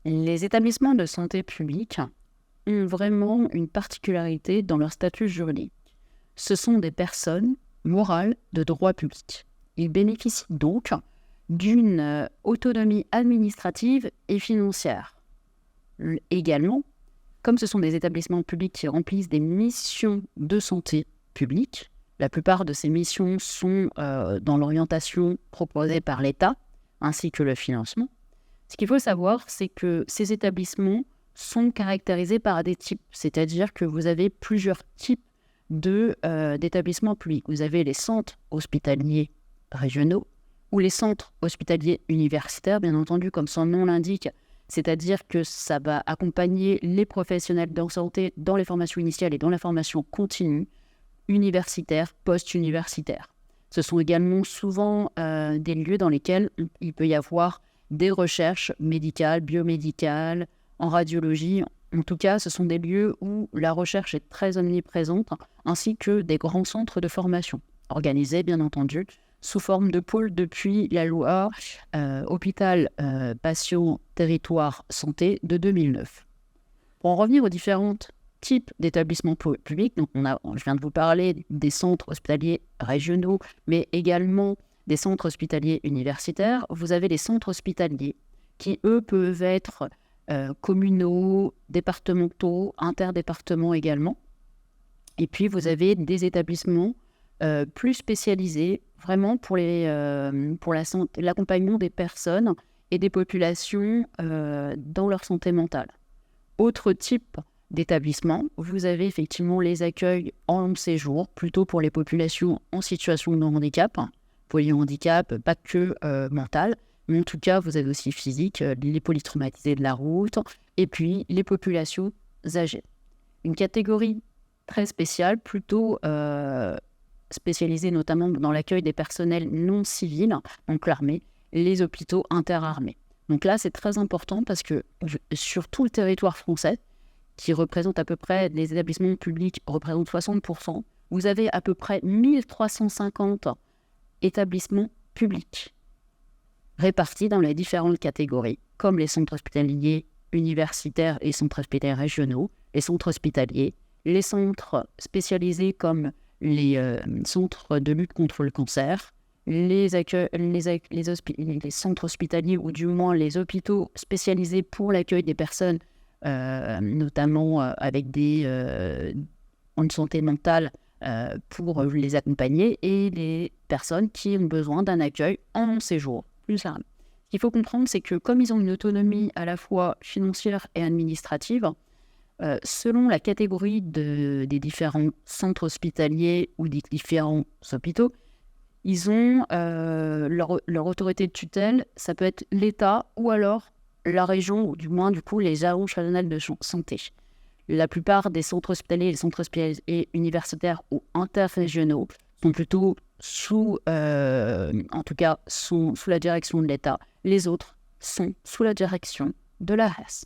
Les établissements de santé publics ont vraiment une particularité dans leur statut juridique. Ce sont des personnes morales de droit public. Ils bénéficient donc d'une autonomie administrative et financière. Également, comme ce sont des établissements publics qui remplissent des missions de santé publique, la plupart de ces missions sont dans l'orientation proposée par l'État, ainsi que le financement. Ce qu'il faut savoir, c'est que ces établissements sont caractérisés par des types, c'est-à-dire que vous avez plusieurs types d'établissements publics. Vous avez les centres hospitaliers régionaux ou les centres hospitaliers universitaires, bien entendu, comme son nom l'indique, c'est-à-dire que ça va accompagner les professionnels de santé dans les formations initiales et dans la formation continue, universitaire, post-universitaire. Ce sont également souvent des lieux dans lesquels il peut y avoir des recherches médicales, biomédicales, en radiologie. En tout cas, ce sont des lieux où la recherche est très omniprésente, ainsi que des grands centres de formation, organisés bien entendu sous forme de pôles depuis la loi Hôpital, Patient, Territoire, Santé de 2009. Pour en revenir aux différents types d'établissements publics, donc je viens de vous parler des centres hospitaliers régionaux, mais également des centres hospitaliers universitaires. Vous avez les centres hospitaliers qui, eux, peuvent être communaux, départementaux, interdépartements également. Et puis, vous avez des établissements plus spécialisés, vraiment pour l'accompagnement des personnes et des populations dans leur santé mentale. Autre type d'établissement, vous avez effectivement les accueils en long séjour, plutôt pour les populations en situation de handicap, polyhandicap, pas que mental, mais en tout cas, vous avez aussi physique, les polytraumatisés de la route, et puis les populations âgées. Une catégorie très spéciale, plutôt spécialisée notamment dans l'accueil des personnels non civils, donc l'armée, les hôpitaux interarmés. Donc là, c'est très important parce que sur tout le territoire français, qui représente à peu près, les établissements publics représentent 60%, vous avez à peu près 1350 établissements publics répartis dans les différentes catégories, comme les centres hospitaliers universitaires et centres hospitaliers régionaux, les centres hospitaliers, les centres spécialisés comme les centres de lutte contre le cancer, les centres hospitaliers ou du moins les hôpitaux spécialisés pour l'accueil des personnes, notamment avec une santé mentale pour les accompagner, et les personnes qui ont besoin d'un accueil en long séjour. Plus large. Ce qu'il faut comprendre, c'est que comme ils ont une autonomie à la fois financière et administrative, selon la catégorie des différents centres hospitaliers ou des différents hôpitaux, ils ont leur autorité de tutelle, ça peut être l'État ou alors la région, ou du moins du coup les agences régionales de santé. La plupart des centres hospitaliers, les centres hospitaliers universitaires ou interrégionaux sont plutôt sous la direction de l'État. Les autres sont sous la direction de l'ARS.